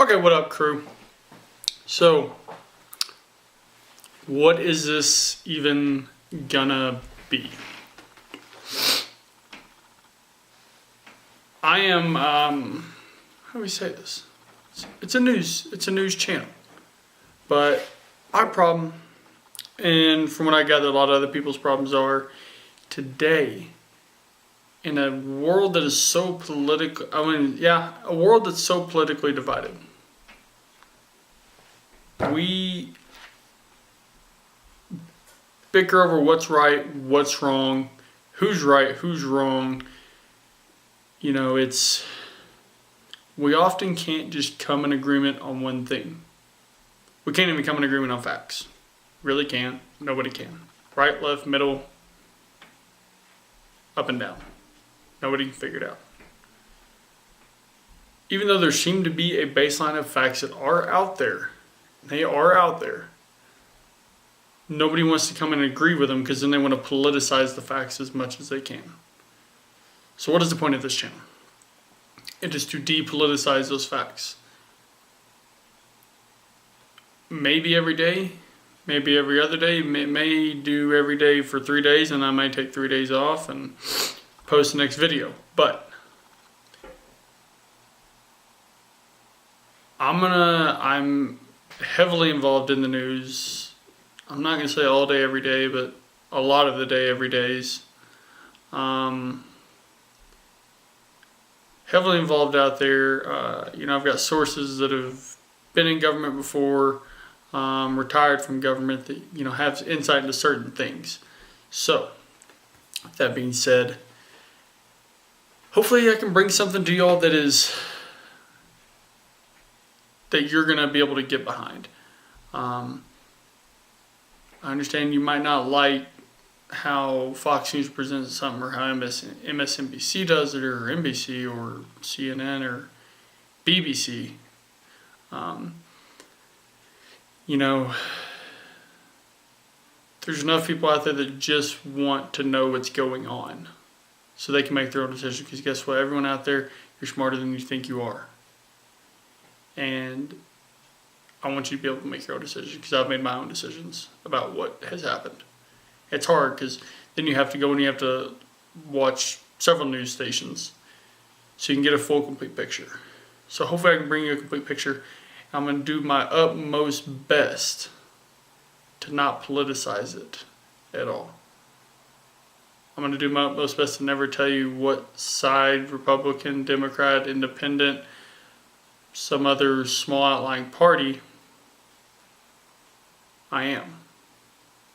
Okay, what up, crew? So, what is this even gonna be? I am, how do we say this? It's a news channel. But our problem, and from what I gather, a lot of other people's problems are today, in a world that is so political, a world that's so politically divided. We bicker over what's right, what's wrong, who's right, who's wrong. You know, we often can't just come in agreement on one thing. We can't even come in agreement on facts. Really can't. Nobody can. Right, left, middle, up and down. Nobody can figure it out. Even though there seem to be a baseline of facts that are out there, they are out there. Nobody wants to come in and agree with them because then they want to politicize the facts as much as they can. So what is the point of this channel? It is to depoliticize those facts. Maybe every day, maybe every other day, may do every day for 3 days, and I might take 3 days off and post the next video. But I'm heavily involved in the news. I'm not going to say all day, every day, but a lot of the day, every days. Heavily involved out there. I've got sources that have been in government before, retired from government that, have insight into certain things. So, with that being said, hopefully I can bring something to y'all that you're going to be able to get behind. I understand you might not like how Fox News presents something, or how MSNBC does it, or NBC, or CNN, or BBC. There's enough people out there that just want to know what's going on so they can make their own decision. Because guess what? Everyone out there, you're smarter than you think you are. And I want you to be able to make your own decisions, because I've made my own decisions about what has happened. It's hard because then you have to go and you have to watch several news stations so you can get a full, complete picture. So hopefully I can bring you a complete picture. I'm going to do my utmost best to not politicize it at all. I'm going to do my utmost best to never tell you what side, Republican, Democrat, Independent, some other small outlying party I am.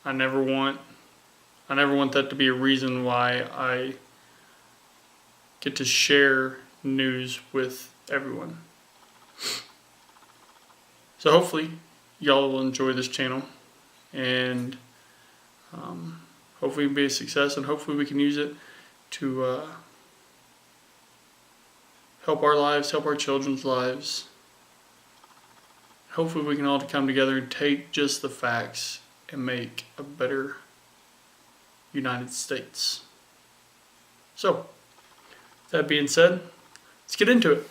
I never want that to be a reason why I get to share news with everyone. So hopefully y'all will enjoy this channel, and hopefully it can be a success, and hopefully we can use it to help our lives, help our children's lives. Hopefully we can all come together and take just the facts and make a better United States. So, that being said, let's get into it.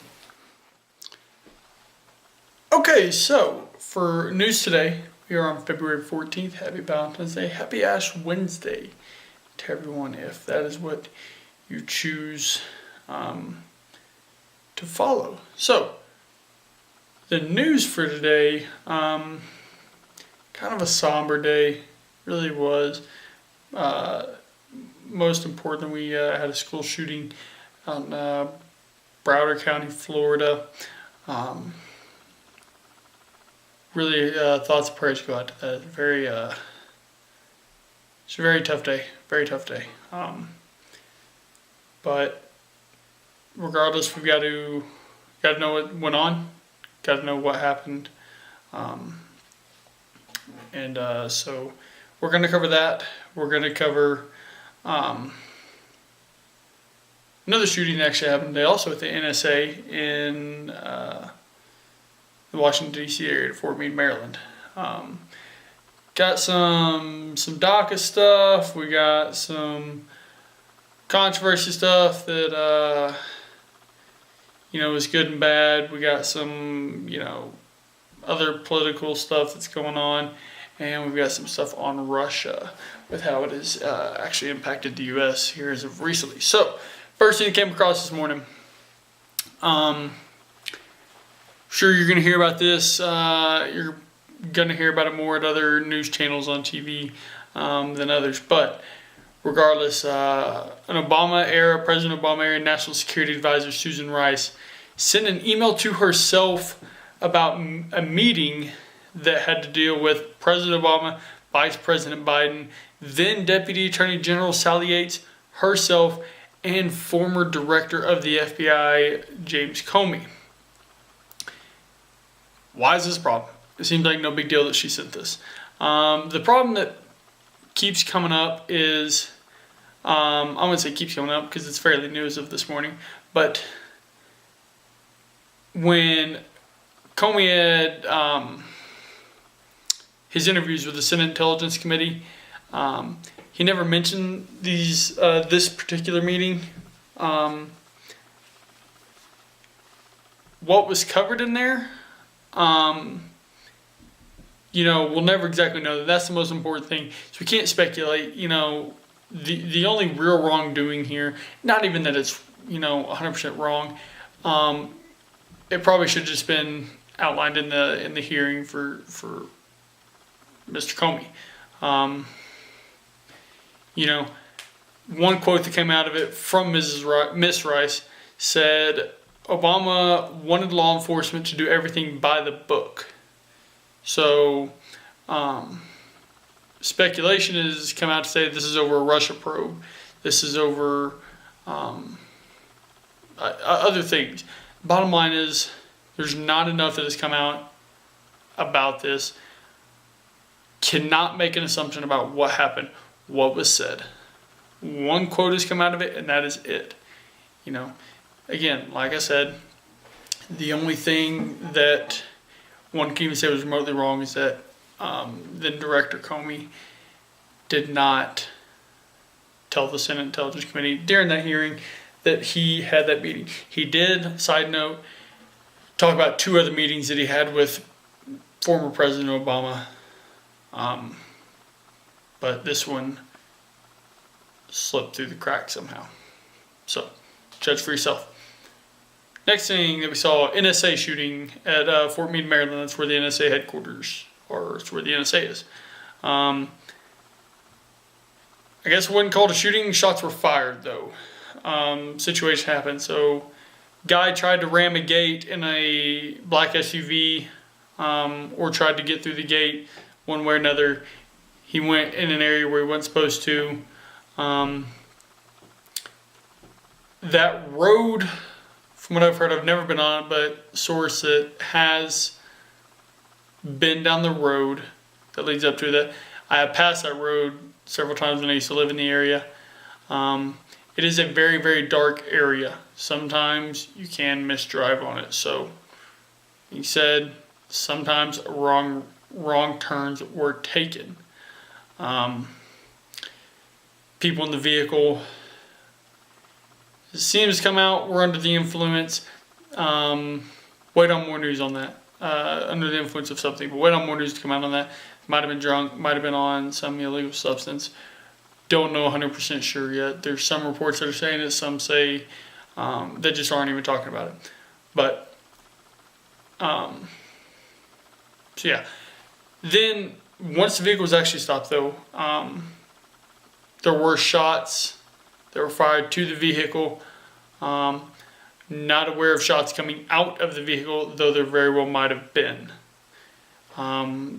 Okay, so for news today, we are on February 14th. Happy Valentine's Day. Happy Ash Wednesday to everyone, if that is what you choose to follow. So, the news for today, kind of a somber day, really was. Most important, we had a school shooting out in Broward County, Florida. Really, thoughts and prayers go out to that. It's a very tough day. Very tough day. But regardless, we've got to know what went on. Got to know what happened. So we're going to cover that. We're going to cover another shooting that actually happened today, also at the NSA in the Washington, D.C. area, at Fort Meade, Maryland. Got some DACA stuff. We got some controversy stuff that, is good and bad. We got some, other political stuff that's going on. And we've got some stuff on Russia with how it has actually impacted the U.S. here as of recently. So, first thing that came across this morning. Sure, you're going to hear about this. You're going to hear about it more at other news channels on TV than others. But regardless, President Obama era National Security Advisor Susan Rice sent an email to herself about a meeting that had to deal with President Obama, Vice President Biden, then Deputy Attorney General Sally Yates, herself, and former Director of the FBI, James Comey. Why is this a problem? It seems like no big deal that she sent this. The problem that keeps coming up is, I wouldn't say keeps coming up because it's fairly new as of this morning, but when Comey had his interviews with the Senate Intelligence Committee, he never mentioned this particular meeting. What was covered in there, we'll never exactly know. That's the most important thing. So we can't speculate. The only real wrongdoing here, not even that it's 100% wrong. It probably should have just been outlined in the hearing for Mr. Comey. One quote that came out of it from Miss Rice said, Obama wanted law enforcement to do everything by the book. So, speculation has come out to say this is over a Russia probe. This is over other things. Bottom line is, there's not enough that has come out about this. Cannot make an assumption about what happened, what was said. One quote has come out of it, and that is it. Again, like I said, the only thing that one can even say was remotely wrong is that then Director Comey did not tell the Senate Intelligence Committee during that hearing that he had that meeting. He did, side note, talk about 2 other meetings that he had with former President Obama. But this one slipped through the cracks somehow. So, judge for yourself. Next thing that we saw, NSA shooting at Fort Meade, Maryland. That's where the NSA headquarters are. It's where the NSA is. I guess it wasn't called a shooting. Shots were fired, though. Situation happened. So, guy tried to ram a gate in a black SUV, or tried to get through the gate one way or another. He went in an area where he wasn't supposed to. That road, from what I've heard, I've never been on it, but source that has been down the road that leads up to that. I have passed that road several times when I used to live in the area. It is a very, very dark area. Sometimes you can misdrive on it. So, he said sometimes wrong turns were taken. People in the vehicle, it seems to come out, were under the influence. Wait on more news on that. Under the influence of something, but wait on more news to come out on that. Might have been drunk, might have been on some illegal substance. Don't know 100% sure yet. There's some reports that are saying it, some say that just aren't even talking about it. But, so yeah. Then, once the vehicle was actually stopped though, there were shots that were fired to the vehicle. Not aware of shots coming out of the vehicle, though there very well might have been.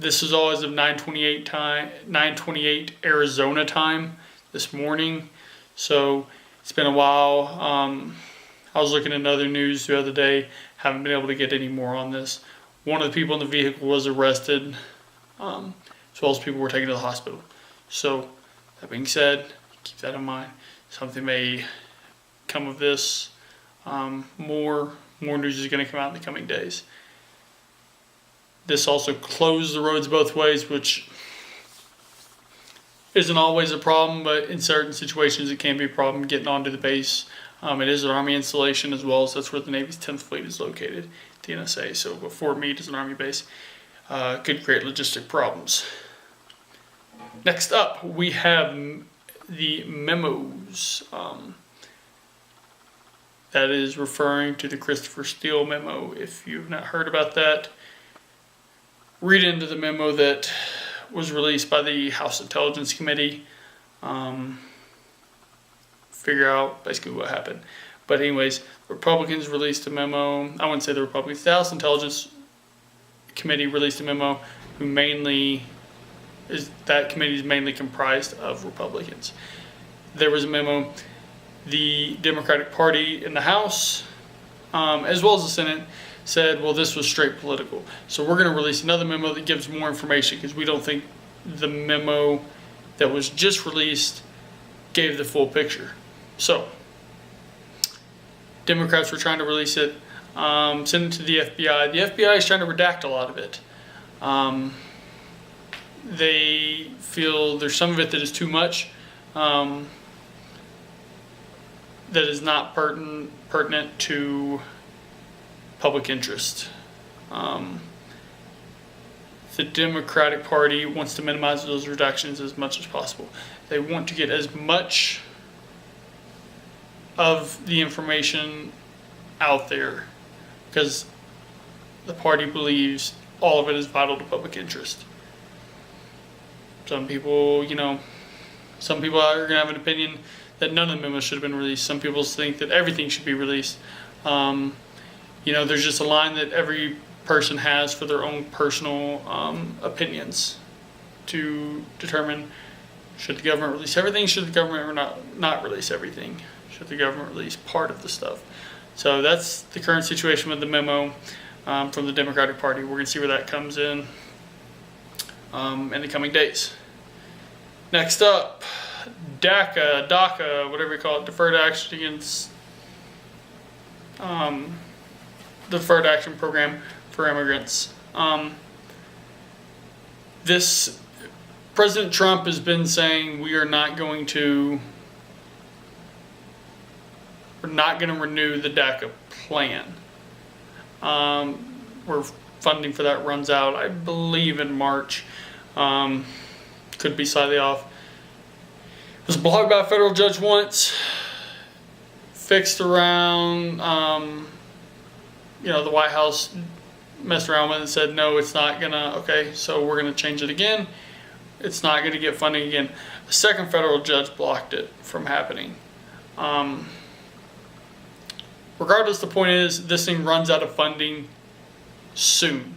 This is all as of 9:28 Arizona time this morning. So it's been a while. I was looking at other news the other day. Haven't been able to get any more on this. One of the people in the vehicle was arrested, as well as people were taken to the hospital. So that being said, keep that in mind. Something may come of this. More news is going to come out in the coming days. This also closed the roads both ways, which isn't always a problem, but in certain situations it can be a problem getting onto the base. It is an Army installation as well, so that's where the Navy's 10th Fleet is located, the NSA. So Fort Meade is an Army base. Could create logistic problems. Next up, we have the memos. That is referring to the Christopher Steele memo. If you've not heard about that, read into the memo that was released by the House Intelligence Committee. Figure out basically what happened. But anyways, Republicans released a memo. I wouldn't say the Republicans. The House Intelligence Committee released a memo that committee is mainly comprised of Republicans. There was a memo. The Democratic Party in the House, as well as the Senate, said, well, this was straight political. So we're going to release another memo that gives more information because we don't think the memo that was just released gave the full picture. So, Democrats were trying to release it, send it to the FBI. The FBI is trying to redact a lot of it. They feel there's some of it that is too much, that is not pertinent to public interest. The Democratic Party wants to minimize those reductions as much as possible. They want to get as much of the information out there because the party believes all of it is vital to public interest. Some people are going to have an opinion that none of the memos should have been released. Some people think that everything should be released. There's just a line that every person has for their own personal opinions to determine should the government release everything, should the government not release everything, should the government release part of the stuff. So that's the current situation with the memo from the Democratic Party. We're going to see where that comes in the coming days. Next up, DACA, whatever you call it, Deferred Action Program for Immigrants. President Trump has been saying we're not going to renew the DACA plan. Where funding for that runs out, I believe, in March. Could be slightly off. It was blocked by a federal judge once, fixed around, the White House messed around with it and said, no, it's not gonna, okay, so we're gonna change it again. It's not gonna get funding again. A second federal judge blocked it from happening. Regardless, the point is, this thing runs out of funding soon.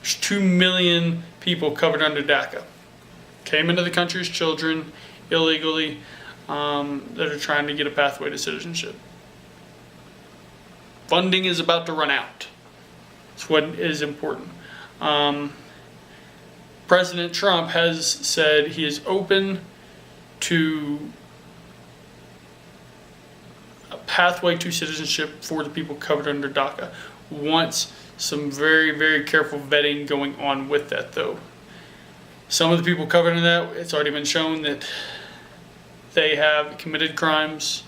There's 2 million people covered under DACA. Came into the country as children, illegally, that are trying to get a pathway to citizenship. Funding is about to run out. That's what is important. President Trump has said he is open to a pathway to citizenship for the people covered under DACA. Wants some very, very careful vetting going on with that, though. Some of the people covered in that, it's already been shown that they have committed crimes.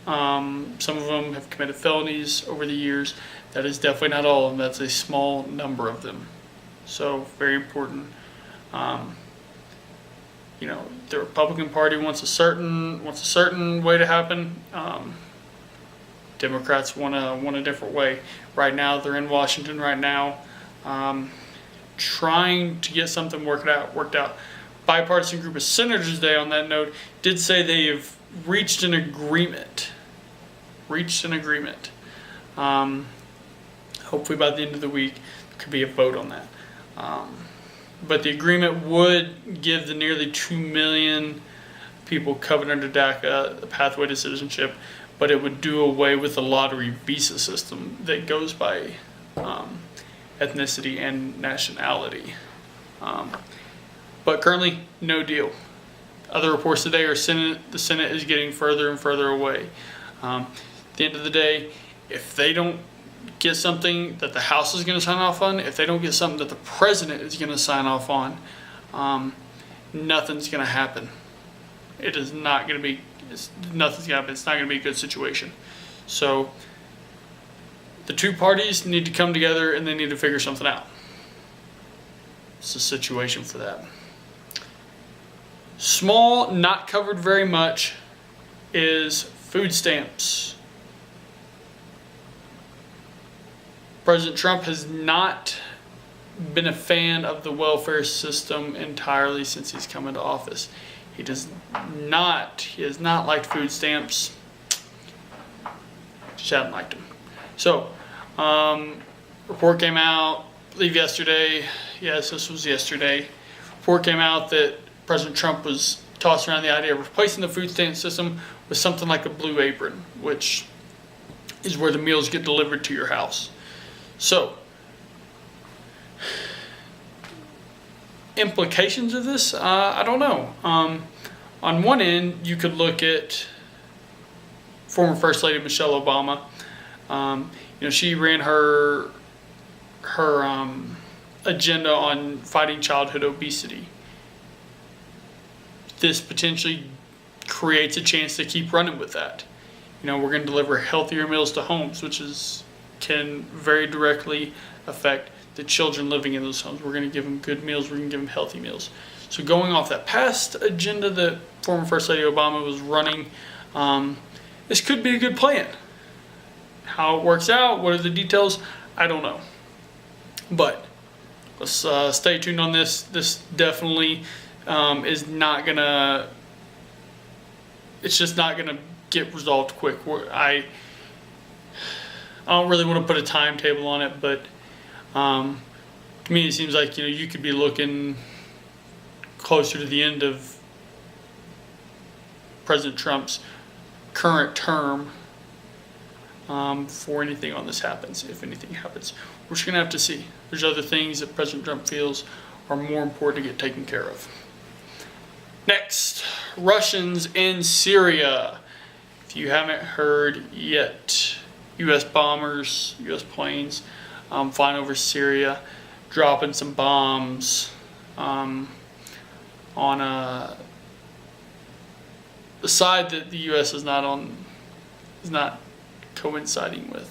Some of them have committed felonies over the years. That is definitely not all of them. That's a small number of them. So, very important. The Republican Party wants a certain way to happen. Democrats want a different way. Right now, they're in Washington right now, trying to get something worked out. Bipartisan group of senators today, on that note, did say they have reached an agreement. Hopefully by the end of the week, there could be a vote on that. But the agreement would give the nearly 2 million people covered under DACA a pathway to citizenship, but it would do away with the lottery visa system that goes by ethnicity and nationality. But currently, no deal. Other reports today are the Senate is getting further and further away. At the end of the day, if they don't get something that the House is going to sign off on, if they don't get something that the President is going to sign off on, nothing's going to happen. It is not going to be Nothing's gonna happen. It's not gonna be a good situation. So the two parties need to come together and they need to figure something out. It's a situation for that. Small, not covered very much, is food stamps. President Trump has not been a fan of the welfare system entirely since he's come into office. He has not liked food stamps. Just haven't liked them. So, report came out, I believe yesterday. Yes, this was yesterday. Report came out that President Trump was tossing around the idea of replacing the food stamp system with something like a blue apron, which is where the meals get delivered to your house. So, implications of this, I don't know. On one end, you could look at former First Lady Michelle Obama. She ran her agenda on fighting childhood obesity. This potentially creates a chance to keep running with that. We're going to deliver healthier meals to homes, which can very directly affect the children living in those homes. We're going to give them good meals. We're going to give them healthy meals. So going off that past agenda that former First Lady Obama was running, this could be a good plan. How it works out, what are the details, I don't know. But let's stay tuned on this. This definitely is not going to, it's just not going to get resolved quick. I don't really want to put a timetable on it, but to me it seems like you could be looking closer to the end of President Trump's current term before anything on this happens, if anything happens. We're just going to have to see. There's other things that President Trump feels are more important to get taken care of. Next, Russians in Syria. If you haven't heard yet, U.S. bombers, U.S. planes flying over Syria, dropping some bombs on the side that the U.S. is not coinciding with.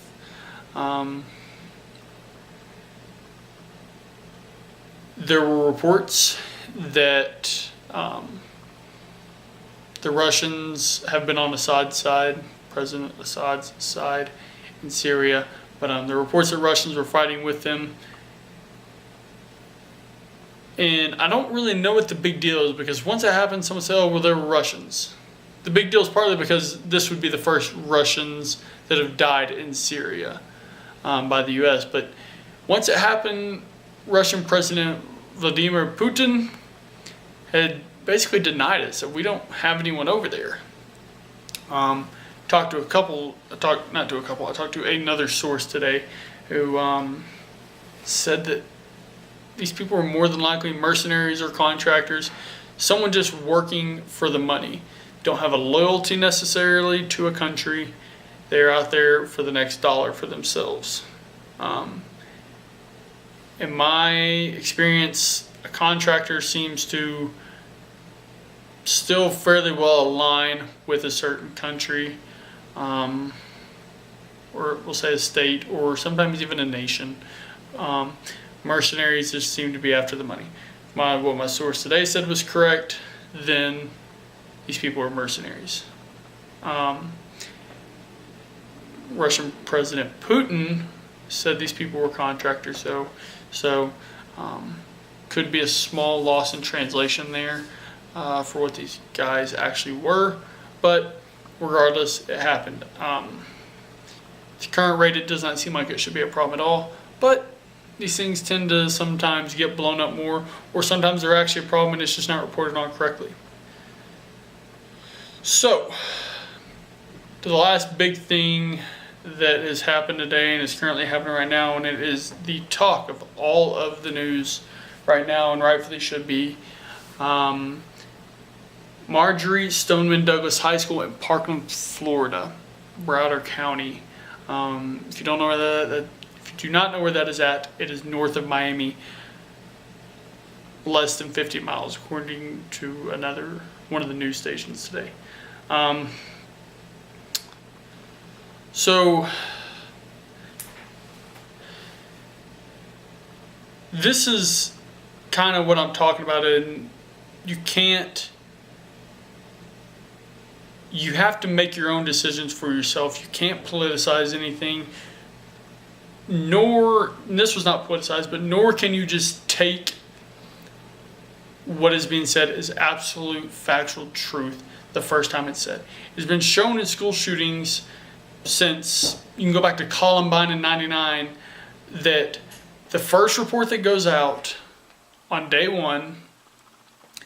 There were reports that the Russians have been on Assad's side, President Assad's side in Syria, but there are reports that Russians were fighting with them. And I don't really know what the big deal is, because once it happened, someone said, oh, well, there were Russians. The big deal is partly because this would be the first Russians that have died in Syria by the U.S. But once it happened, Russian President Vladimir Putin had basically denied it. So we don't have anyone over there. I talked to another source today who said that these people are more than likely mercenaries or contractors, someone just working for the money. Don't have a loyalty necessarily to a country. They're out there for the next dollar for themselves. In my experience, a contractor seems to still fairly well align with a certain country, or we'll say a state, or sometimes even a nation. Mercenaries just seem to be after the money. What my source today said was correct, then these people are mercenaries. Russian President Putin said these people were contractors, so could be a small loss in translation there for what these guys actually were, but regardless, it happened. At the current rate, it does not seem like it should be a problem at all, but these things tend to sometimes get blown up more, or sometimes they're actually a problem and it's just not reported on correctly. So, to the last big thing that has happened today and is currently happening right now, and it is the talk of all of the news right now, and rightfully should be, Marjory Stoneman Douglas High School in Parkland, Florida, Broward County. If you don't know where if you do not know where that is at, it is north of Miami, less than 50 miles, according to one of the news stations today. So this is kind of what I'm talking about, and you have to make your own decisions for yourself. You can't politicize anything, and this was not politicized, but nor can you just take what is being said as absolute factual truth the first time it's said. It's been shown in school shootings since, you can go back to Columbine in '99, that the first report that goes out on day one,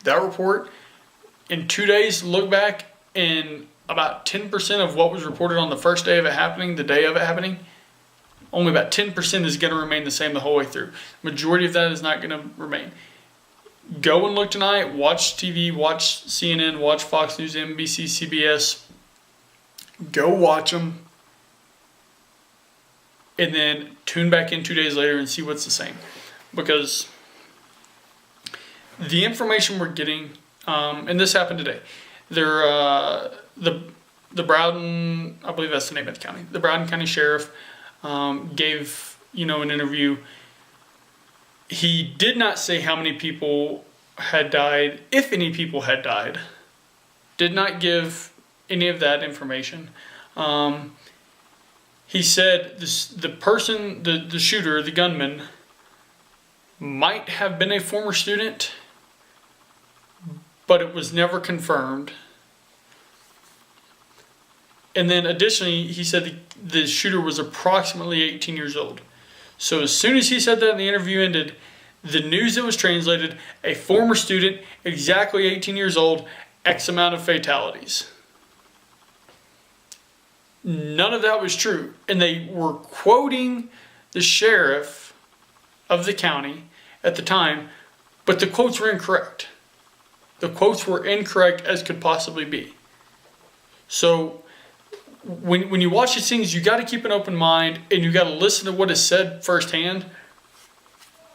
that report, in 2 days, look back, and about 10% of what was reported on the first day of it happening, the day of it happening, only about 10% is going to remain the same the whole way through. Majority of that is not going to remain. Go and look tonight, watch TV, watch CNN, watch Fox News, NBC, CBS. Go watch them. And then tune back in 2 days later and see what's the same. Because the information we're getting, and this happened today, the Browden, I believe that's the name of the county, the Browden County Sheriff gave, an interview. He did not say how many people had died, if any people had died. Did not give any of that information. He said the shooter, the gunman, might have been a former student, but it was never confirmed. And then additionally, he said the shooter was approximately 18 years old. So as soon as he said that and the interview ended, the news that was translated, a former student, exactly 18 years old, X amount of fatalities. None of that was true. And they were quoting the sheriff of the county at the time, but the quotes were incorrect. The quotes were incorrect as could possibly be. So when you watch these things, you got to keep an open mind, and you got to listen to what is said firsthand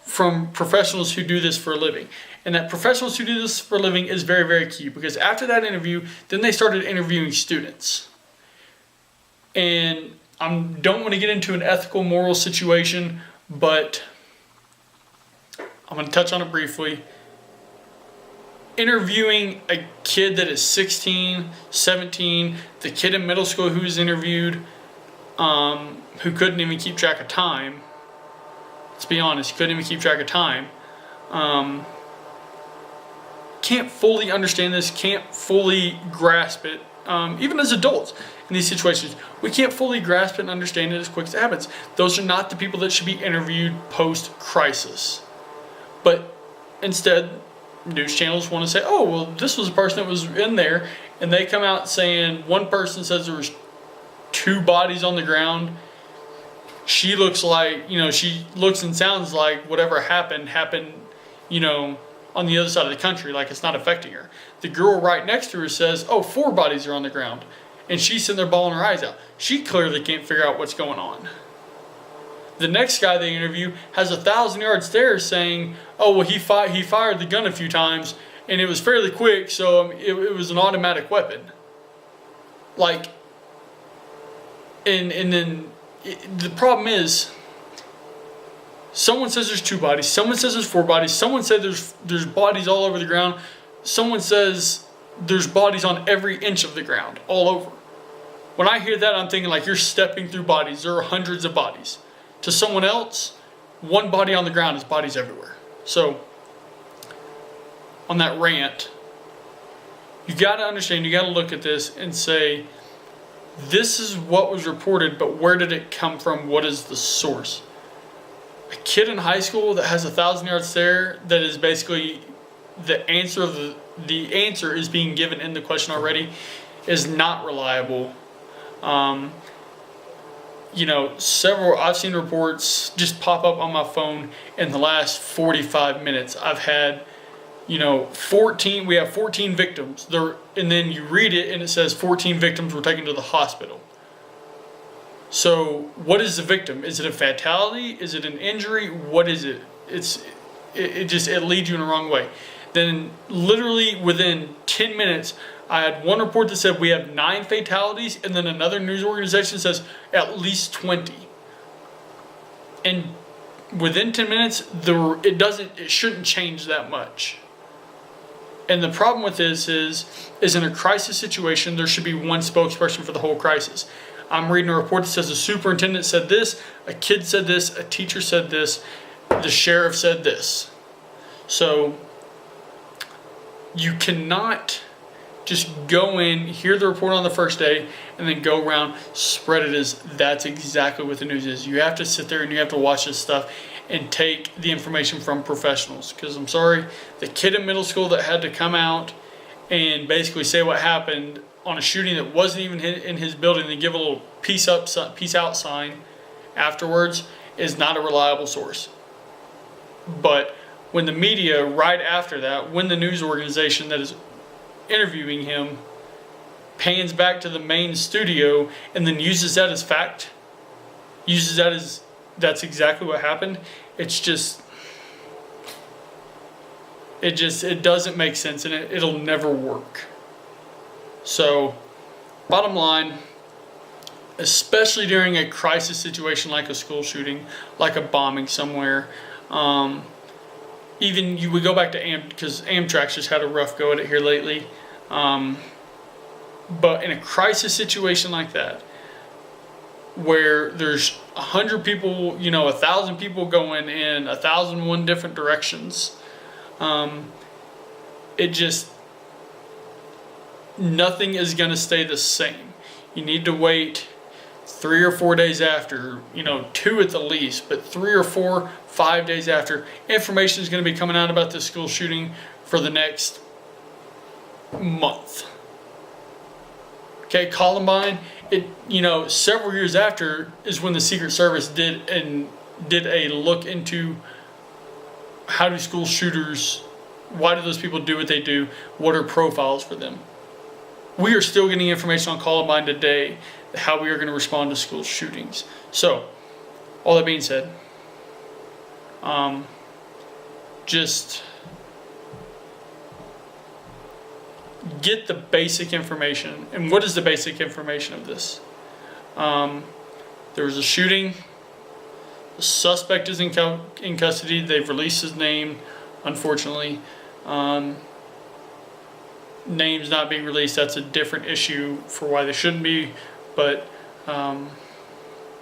from professionals who do this for a living. And that professionals who do this for a living is very, very key, because after that interview, then they started interviewing students. And I don't want to get into an ethical, moral situation, but I'm going to touch on it briefly. Interviewing a kid that is 16, 17, the kid in middle school who was interviewed, who couldn't even keep track of time. Let's be honest, couldn't even keep track of time. Can't fully understand this, can't fully grasp it. Even as adults in these situations, we can't fully grasp it and understand it as quick as it happens. Those are not the people that should be interviewed post-crisis. But instead, news channels want to say, oh, well, this was a person that was in there, and they come out saying, one person says there was 2 bodies on the ground. She looks like, she looks and sounds like whatever happened, on the other side of the country, like it's not affecting her. The girl right next to her says, oh, 4 bodies are on the ground. And she's sitting there bawling her eyes out. She clearly can't figure out what's going on. The next guy they interview has a 1,000-yard stare saying, oh, well, he fired the gun a few times, and it was fairly quick, so it was an automatic weapon. And then the problem is, someone says there's 2 bodies, someone says there's 4 bodies, someone says there's bodies all over the ground, someone says there's bodies on every inch of the ground, all over. When I hear that, I'm thinking like you're stepping through bodies. There are hundreds of bodies. To someone else, 1 body on the ground is bodies everywhere. So, on that rant, you got to understand, you got to look at this and say, this is what was reported, but where did it come from? What is the source? A kid in high school that has a 1,000-yard stare, that is basically the answer of the answer is being given in the question already, is not reliable. I've seen reports just pop up on my phone in the last 45 minutes. I've had, 14 victims there, and then you read it and it says 14 victims were taken to the hospital. So what is the victim? Is it a fatality? Is it an injury? What is it? It leads you in the wrong way. Then literally within 10 minutes, I had one report that said we have 9 fatalities, and then another news organization says at least 20. And within 10 minutes, it shouldn't change that much. And the problem with this is in a crisis situation, there should be one spokesperson for the whole crisis. I'm reading a report that says the superintendent said this, a kid said this, a teacher said this, the sheriff said this. So you cannot just go in, hear the report on the first day, and then go around, spread it as that's exactly what the news is. You have to sit there and you have to watch this stuff and take the information from professionals. Because I'm sorry, the kid in middle school that had to come out and basically say what happened on a shooting that wasn't even in his building and give a little peace out sign afterwards is not a reliable source. But when the media right after that, when the news organization that is interviewing him pans back to the main studio and then uses that as fact, uses that as that's exactly what happened, it doesn't make sense, and it'll never work. So bottom line, especially during a crisis situation like a school shooting, like a bombing somewhere, even you would go back to because Amtrak's just had a rough go at it here lately. But in a crisis situation like that, where there's 100 people, 1,000 people going in 1,001 different directions, nothing is going to stay the same. You need to wait 3 or 4 days after, 2 at the least, but 3 or 4, 5 days after, information is going to be coming out about this school shooting for the next month. Okay, Columbine, several years after is when the Secret Service did a look into how do school shooters, why do those people do what they do, what are profiles for them. We are still getting information on Columbine today, how we are going to respond to school shootings. So, all that being said, just get the basic information. And what is the basic information of this? There was a shooting. The suspect is in custody. They've released his name, unfortunately. Names not being released, that's a different issue for why they shouldn't be, but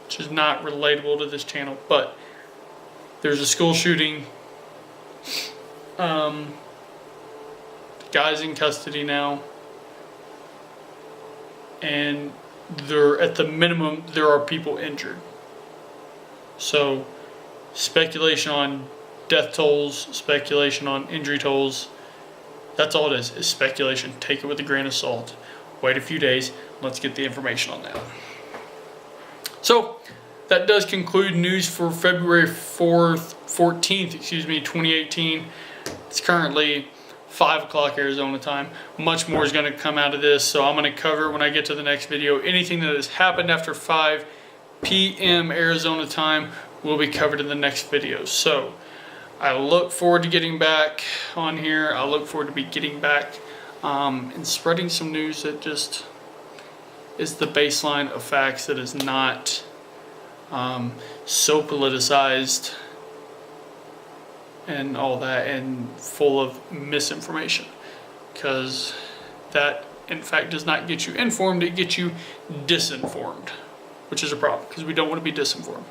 which is not relatable to this channel. But there's a school shooting. The guy's in custody now, and at the minimum there are people injured. So speculation on death tolls, speculation on injury tolls, that's all it is speculation. Take it with a grain of salt. Wait a few days, let's get the information on that. So that does conclude news for February 14th, 2018. It's currently 5 o'clock Arizona time. Much more is going to come out of this, so I'm going to cover when I get to the next video. Anything that has happened after 5 p.m. Arizona time will be covered in the next video. So I look forward to getting back on here. I look forward to be getting back and spreading some news that just is the baseline of facts, that is not so politicized and all that and full of misinformation, because that in fact does not get you informed, it gets you disinformed, which is a problem because we don't want to be disinformed.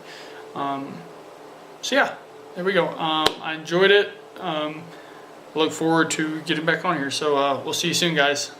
So yeah, there we go. I enjoyed it. Look forward to getting back on here. So we'll see you soon, guys.